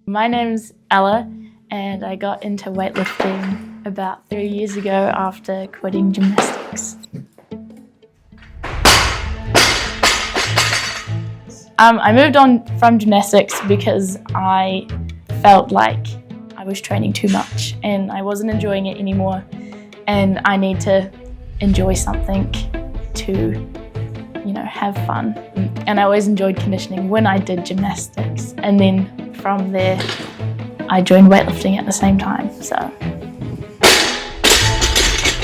My name's Ella, and I got into weightlifting about 3 years ago after quitting gymnastics. I moved on from gymnastics because I felt like I was training too much and I wasn't enjoying it anymore, and I need to enjoy something to, have fun. And I always enjoyed conditioning when I did gymnastics, and then from there I joined weightlifting at the same time. So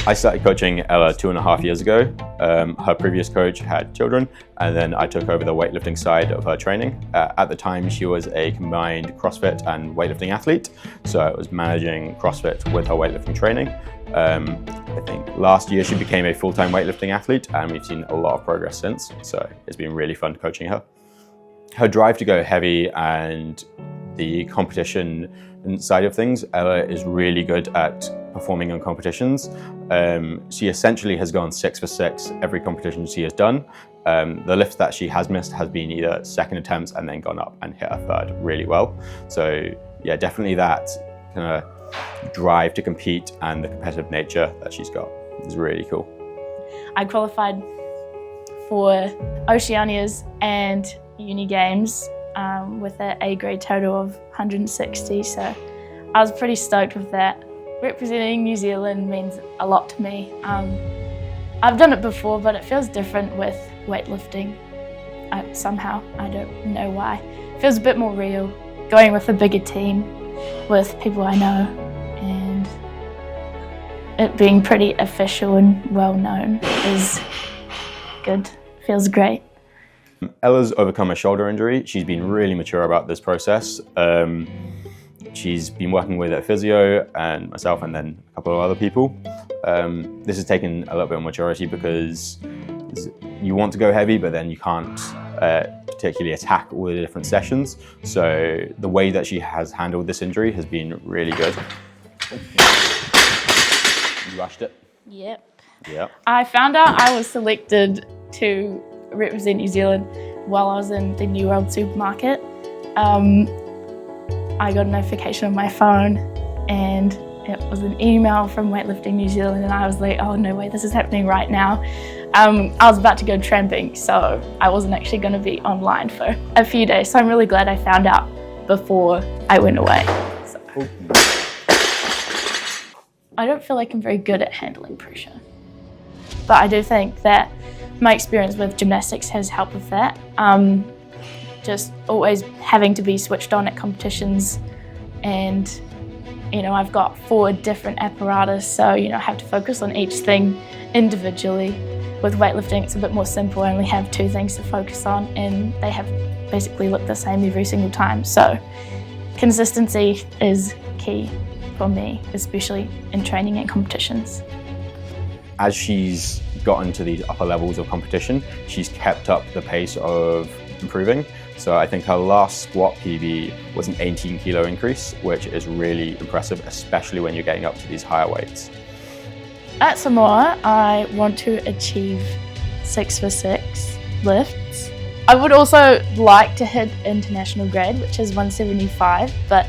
I started coaching Ella 2.5 years ago. Her previous coach had children, and then I took over the weightlifting side of her training. At the time, she was a combined CrossFit and weightlifting athlete, so I was managing CrossFit with her weightlifting training. I think last year she became a full-time weightlifting athlete, and we've seen a lot of progress since, so it's been really fun coaching her. Her drive to go heavy and the competition side of things, Ella is really good at performing in competitions. She essentially has gone 6 for 6 every competition she has done. The lifts that she has missed has been either second attempts and then gone up and hit a third really well. So yeah, definitely that kind of drive to compete and the competitive nature that she's got is really cool. I qualified for Oceanias and Uni Games with an A grade total of 160, so I was pretty stoked with that. Representing New Zealand means a lot to me. I've done it before, but it feels different with weightlifting. Somehow, I don't know why. It feels a bit more real, going with a bigger team, with people I know, and it being pretty official and well known is good. Feels great. Ella's overcome a shoulder injury. She's been really mature about this process. She's been working with a physio and myself and then a couple of other people. This has taken a little bit of maturity because you want to go heavy, but then you can't particularly attack all the different sessions. So the way that she has handled this injury has been really good. You rushed it? Yep. Yep. I found out I was selected to represent New Zealand while I was in the New World supermarket. I got a notification on my phone and it was an email from Weightlifting New Zealand, and I was like, oh no way, this is happening right now. I was about to go tramping, so I wasn't actually going to be online for a few days, so I'm really glad I found out before I went away. So. I don't feel like I'm very good at handling pressure, but I do think that my experience with gymnastics has helped with that. Just always having to be switched on at competitions, and I've got 4 different apparatus, so I have to focus on each thing individually. With weightlifting it's a bit more simple. I only have 2 things to focus on and they have basically look the same every single time, so consistency is key for me, especially in training and competitions. As she's gotten to these upper levels of competition, she's kept up the pace of improving. So I think her last squat PB was an 18 kilo increase, which is really impressive, especially when you're getting up to these higher weights. At Samoa, I want to achieve 6 for 6 lifts. I would also like to hit international grade, which is 175, but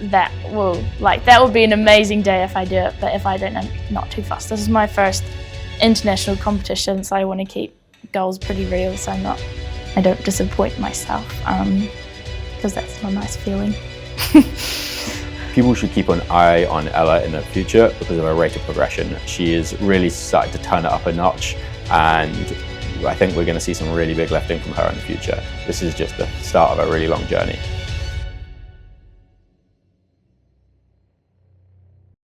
that will be an amazing day if I do it, but if I don't, I'm not too fast. This is my first international competition, so I want to keep goals pretty real so I don't disappoint myself, because that's not a nice feeling. People should keep an eye on Ella in the future because of her rate of progression. She is really starting to turn it up a notch, and I think we're going to see some really big lifting from her in the future. This is just the start of a really long journey.